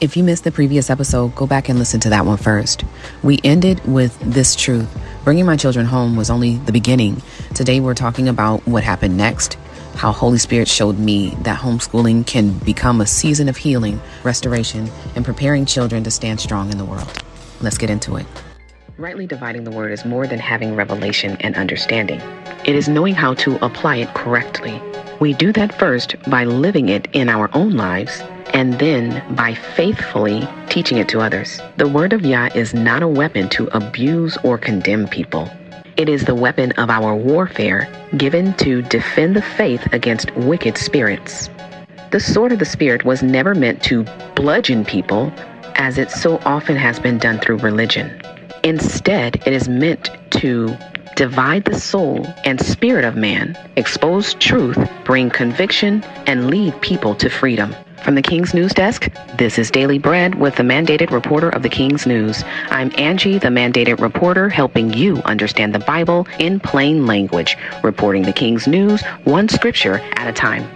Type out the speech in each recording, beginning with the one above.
If you missed the previous episode, go back and listen to that one first. We ended with this truth. Bringing my children home was only the beginning. Today, we're talking about what happened next, how Holy Spirit showed me that homeschooling can become a season of healing, restoration, and preparing children to stand strong in the world. Let's get into it. Rightly dividing the word is more than having revelation and understanding. It is knowing how to apply it correctly. We do that first by living it in our own lives, and then by faithfully teaching it to others. The word of Yah is not a weapon to abuse or condemn people. It is the weapon of our warfare, given to defend the faith against wicked spirits. The sword of the Spirit was never meant to bludgeon people, as it so often has been done through religion. Instead, it is meant to divide the soul and spirit of man, expose truth, bring conviction, and lead people to freedom. From the King's News Desk, this is Daily Bread with the mandated reporter of the King's News. I'm Angie, the mandated reporter, helping you understand the Bible in plain language, reporting the King's News one scripture at a time.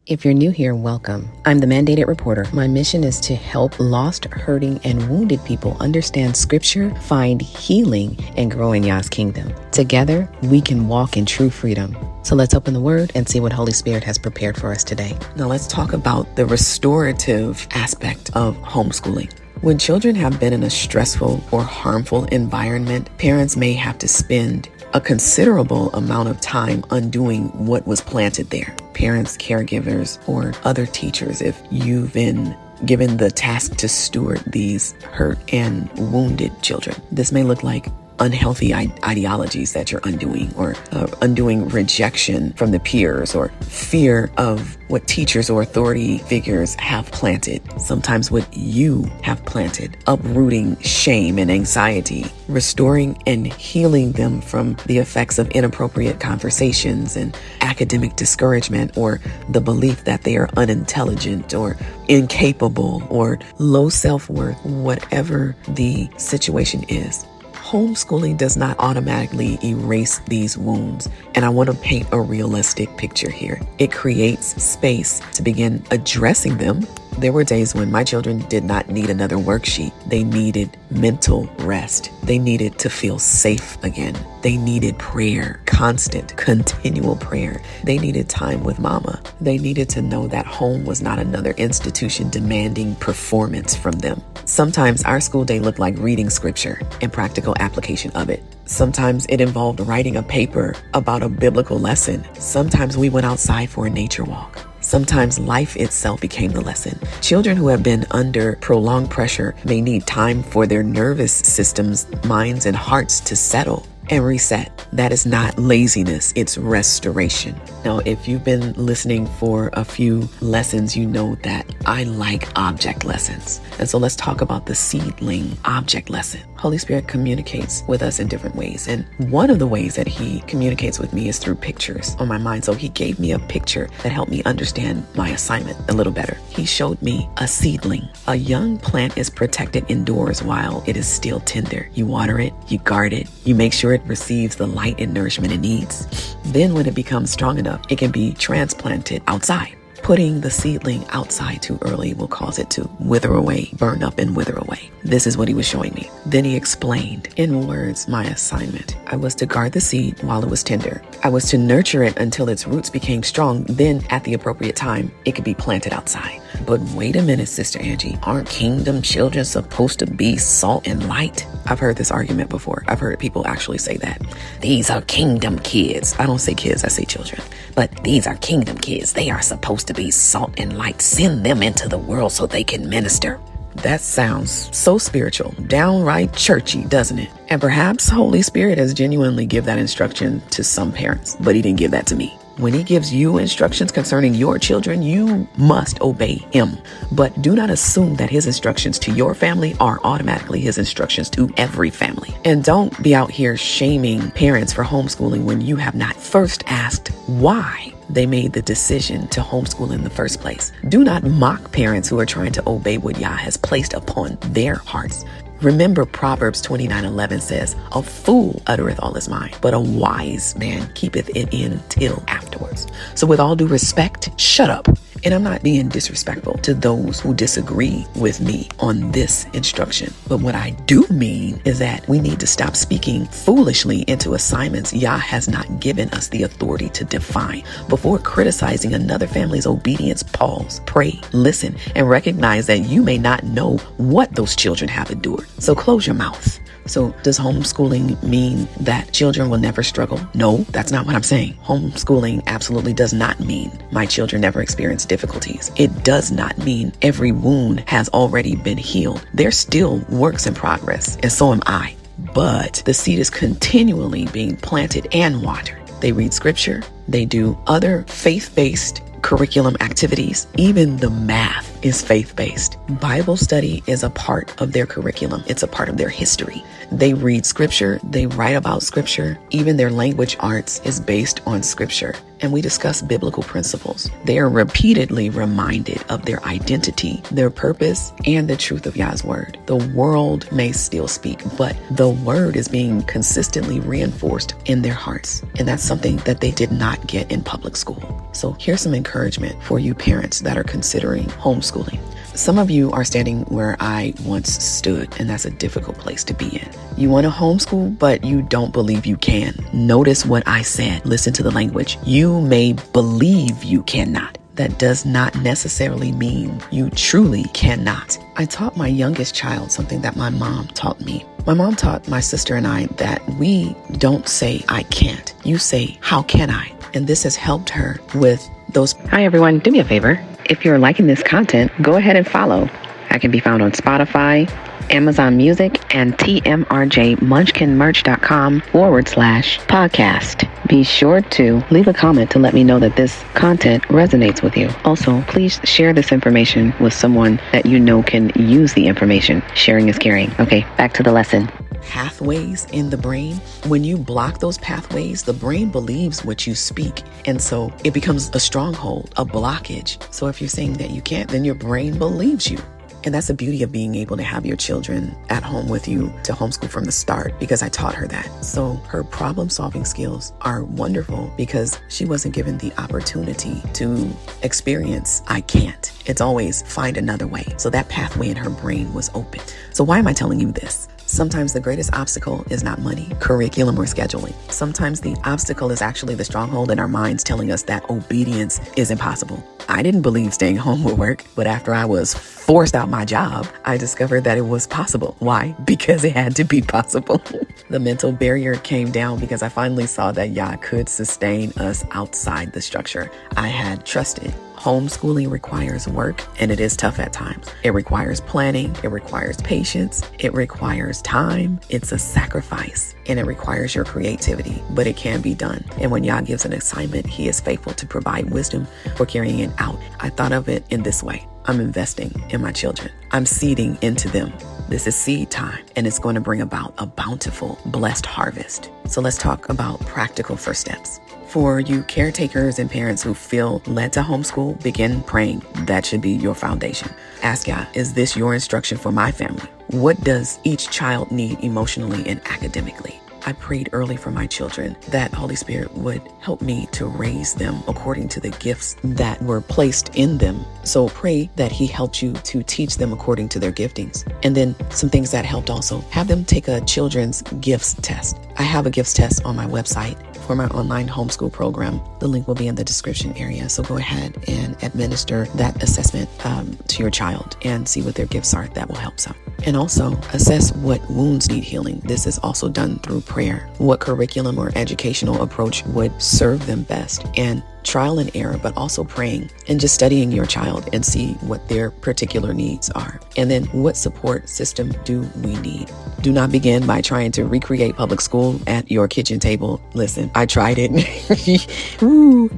If you're new here, welcome. I'm the mandated reporter. My mission is to help lost, hurting, and wounded people understand scripture, find healing, and grow in Yah's kingdom. Together, we can walk in true freedom. So let's open the word and see what Holy Spirit has prepared for us today. Now let's talk about the restorative aspect of homeschooling. When children have been in a stressful or harmful environment, parents may have to spend a considerable amount of time undoing what was planted there. Parents, caregivers, or other teachers, if you've been given the task to steward these hurt and wounded children. This may look like unhealthy ideologies that you're undoing, or undoing rejection from the peers, or fear of what teachers or authority figures have planted, sometimes what you have planted, uprooting shame and anxiety, restoring and healing them from the effects of inappropriate conversations and academic discouragement, or the belief that they are unintelligent or incapable or low self-worth, whatever the situation is. Homeschooling does not automatically erase these wounds, and I want to paint a realistic picture here. It creates space to begin addressing them. There were days when my children did not need another worksheet. They needed mental rest. They needed to feel safe again. They needed prayer, constant, continual prayer. They needed time with mama. They needed to know that home was not another institution demanding performance from them. Sometimes our school day looked like reading scripture and practical application of it. Sometimes it involved writing a paper about a biblical lesson. Sometimes we went outside for a nature walk. Sometimes life itself became the lesson. Children who have been under prolonged pressure may need time for their nervous systems, minds, and hearts to settle and reset. That is not laziness, it's restoration. Now, if you've been listening for a few lessons, you know that I like object lessons. And so let's talk about the seedling object lesson. Holy Spirit communicates with us in different ways. And one of the ways that he communicates with me is through pictures on my mind. So he gave me a picture that helped me understand my assignment a little better. He showed me a seedling. A young plant is protected indoors while it is still tender. You water it, you guard it, you make sure it receives the light and nourishment it needs. Then when it becomes strong enough, it can be transplanted outside. Putting the seedling outside too early will cause it to wither away, burn up and wither away. This is what he was showing me. Then he explained in words my assignment. I was to guard the seed while it was tender. I was to nurture it until its roots became strong. Then at the appropriate time, it could be planted outside. But wait a minute, Sister Angie, aren't kingdom children supposed to be salt and light? I've heard this argument before. I've heard people actually say that. These are kingdom kids. I don't say kids, I say children. But these are kingdom kids. They are supposed to be salt and light. Send them into the world so they can minister. That sounds so spiritual, downright churchy, doesn't it? And perhaps Holy Spirit has genuinely given that instruction to some parents, but he didn't give that to me. When he gives you instructions concerning your children, you must obey him. But do not assume that his instructions to your family are automatically his instructions to every family. And don't be out here shaming parents for homeschooling when you have not first asked why they made the decision to homeschool in the first place. Do not mock parents who are trying to obey what Yah has placed upon their hearts. Remember, Proverbs 29:11 says, a fool uttereth all his mind, but a wise man keepeth it in till afterwards. So with all due respect, shut up. And I'm not being disrespectful to those who disagree with me on this instruction. But what I do mean is that we need to stop speaking foolishly into assignments Yah has not given us the authority to define. Before criticizing another family's obedience, pause, pray, listen, and recognize that you may not know what those children have endured. So close your mouth. So does homeschooling mean that children will never struggle? No, that's not what I'm saying. Homeschooling absolutely does not mean my children never experience difficulties. It does not mean every wound has already been healed. They're still works in progress, and so am I. But the seed is continually being planted and watered. They read scripture. They do other faith-based curriculum activities. Even the math is faith-based. Bible study is a part of their curriculum. It's a part of their history. They read scripture. They write about scripture. Even their language arts is based on scripture. And we discuss biblical principles. They are repeatedly reminded of their identity, their purpose, and the truth of Yah's word. The world may still speak, but the word is being consistently reinforced in their hearts. And that's something that they did not get in public school. So here's some encouragement for you parents that are considering homeschooling. Some of you are standing where I once stood, and that's a difficult place to be in. You want to homeschool, but you don't believe you can. Notice what I said. Listen to the language. You may believe you cannot. That does not necessarily mean you truly cannot. I taught my youngest child something that my mom taught me. My mom taught my sister and I that we don't say I can't. You say, how can I? And this has helped her with those. Hi, everyone. Do me a favor. If you're liking this content, go ahead and follow. I can be found on Spotify, Amazon Music, and tmrjmunchkinmerch.com/podcast. Be sure to leave a comment to let me know that this content resonates with you. Also, please share this information with someone that you know can use the information. Sharing is caring. Okay, back to the lesson. Pathways in the brain. When you block those pathways, the brain believes what you speak. And so it becomes a stronghold, a blockage. So if you're saying that you can't, then your brain believes you. And that's the beauty of being able to have your children at home with you to homeschool from the start, because I taught her that. So her problem solving skills are wonderful because she wasn't given the opportunity to experience I can't. It's always find another way. So that pathway in her brain was open. So why am I telling you this? Sometimes the greatest obstacle is not money, curriculum, or scheduling. Sometimes the obstacle is actually the stronghold in our minds telling us that obedience is impossible. I didn't believe staying home would work, but after I was forced out my job, I discovered that it was possible. Why? Because it had to be possible. The mental barrier came down because I finally saw that Yah could sustain us outside the structure I had trusted. Homeschooling requires work, and it is tough at times. It requires planning. It requires patience. It requires time. It's a sacrifice, and it requires your creativity, but it can be done. And when Yah gives an assignment, He is faithful to provide wisdom for carrying it out. I thought of it in this way. I'm investing in my children. I'm seeding into them. This is seed time, and it's going to bring about a bountiful, blessed harvest. So let's talk about practical first steps. For you caretakers and parents who feel led to homeschool, begin praying. That should be your foundation. Ask Yah, is this your instruction for my family? What does each child need emotionally and academically? I prayed early for my children that Holy Spirit would help me to raise them according to the gifts that were placed in them. So pray that He helped you to teach them according to their giftings. And then some things that helped also, have them take a children's gifts test. I have a gifts test on my website for my online homeschool program. The link will be in the description area. So go ahead and administer that assessment to your child and see what their gifts are. That will help some. And also assess what wounds need healing. This is also done through prayer. What curriculum or educational approach would serve them best? And trial and error, but also praying and just studying your child and see what their particular needs are. And then what support system do we need? Do not begin by trying to recreate public school at your kitchen table. Listen, I tried it.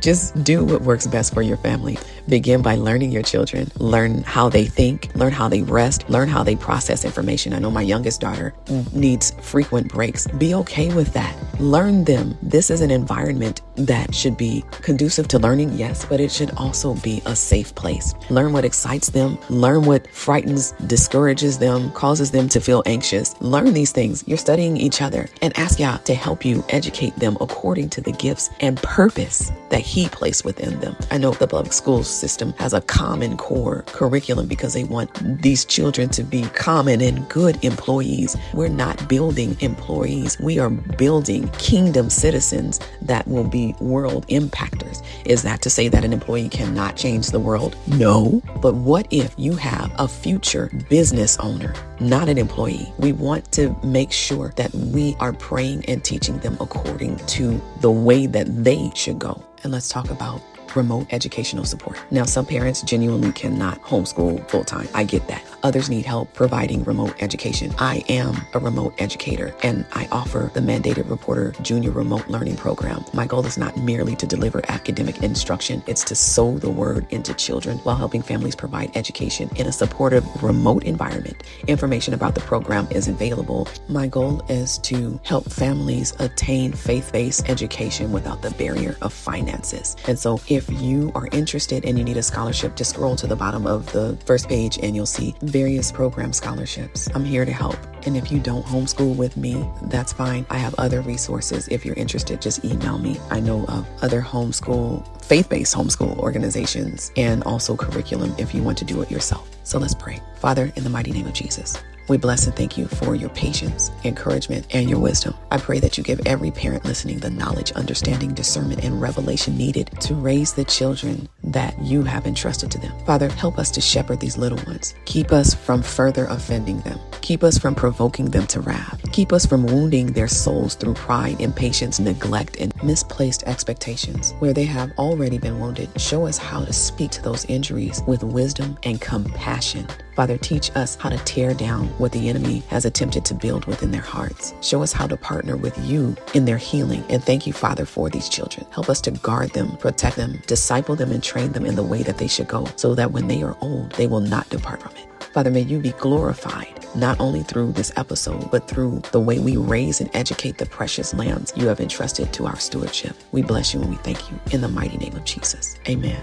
Just do what works best for your family. Begin by learning your children. Learn how they think, learn how they rest, learn how they process information. I know my youngest daughter needs frequent breaks. Be okay with that. Learn them. This is an environment that should be conducive to learning, yes, but it should also be a safe place. Learn what excites them, learn what frightens, discourages them, causes them to feel anxious. Learn these things. You're studying each other, and ask Yah to help you educate them according to the gifts and purpose that He placed within them. I know the public school system has a common core curriculum because they want these children to be common and good employees. We're not building employees. We are building kingdom citizens that will be world impactors. Is that to say that an employee cannot change the world? No. But what if you have a future business owner, not an employee? We want to make sure that we are praying and teaching them according to the way that they should go. And let's talk about remote educational support. Now, some parents genuinely cannot homeschool full-time. I get that. Others need help providing remote education. I am a remote educator, and I offer the Mandated Reporter Junior Remote Learning Program. My goal is not merely to deliver academic instruction. It's to sow the word into children while helping families provide education in a supportive remote environment. Information about the program is available. My goal is to help families attain faith-based education without the barrier of finances. And so if you are interested and you need a scholarship, just scroll to the bottom of the first page and you'll see various program scholarships. I'm here to help. And if you don't homeschool with me, that's fine. I have other resources. If you're interested, just email me. I know of other faith-based homeschool organizations, and also curriculum if you want to do it yourself. So let's pray. Father, in the mighty name of Jesus, we bless and thank you for your patience, encouragement, and your wisdom. I pray that you give every parent listening the knowledge, understanding, discernment, and revelation needed to raise the children that you have entrusted to them. Father, help us to shepherd these little ones. Keep us from further offending them. Keep us from provoking them to wrath. Keep us from wounding their souls through pride, impatience, neglect, and misplaced expectations. Where they have already been wounded, show us how to speak to those injuries with wisdom and compassion. Father, teach us how to tear down what the enemy has attempted to build within their hearts. Show us how to partner with you in their healing. And thank you, Father, for these children. Help us to guard them, protect them, disciple them, and train them in the way that they should go, so that when they are old, they will not depart from it. Father, may you be glorified, not only through this episode, but through the way we raise and educate the precious lambs you have entrusted to our stewardship. We bless you and we thank you in the mighty name of Jesus. Amen.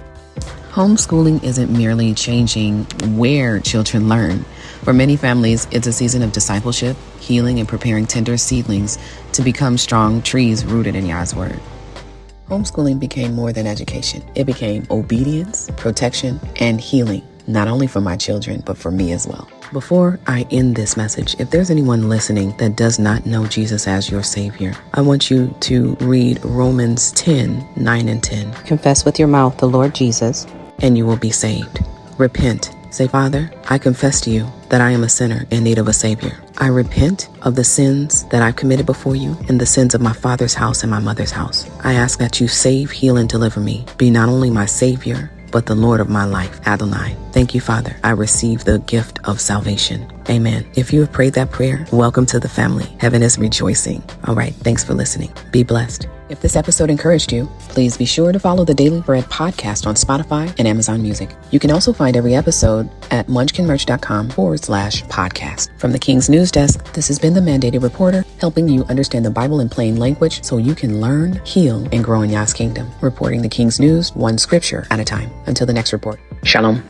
Homeschooling isn't merely changing where children learn. For many families, it's a season of discipleship, healing, and preparing tender seedlings to become strong trees rooted in Yah's word. Homeschooling became more than education. It became obedience, protection, and healing, not only for my children, but for me as well. Before I end this message, if there's anyone listening that does not know Jesus as your Savior, I want you to read Romans 10:9 and 10. Confess with your mouth the Lord Jesus, and you will be saved. Repent. Say, Father, I confess to you that I am a sinner in need of a Savior. I repent of the sins that I've committed before you and the sins of my father's house and my mother's house. I ask that you save, heal, and deliver me. Be not only my Savior, but the Lord of my life, Adonai. Thank you, Father. I receive the gift of salvation. Amen. If you have prayed that prayer, welcome to the family. Heaven is rejoicing. All right. Thanks for listening. Be blessed. If this episode encouraged you, please be sure to follow the Daily Bread podcast on Spotify and Amazon Music. You can also find every episode at munchkinmerch.com/podcast. From the King's News Desk, this has been the Mandated Reporter, helping you understand the Bible in plain language so you can learn, heal, and grow in Yah's kingdom. Reporting the King's News, one scripture at a time. Until the next report. Shalom.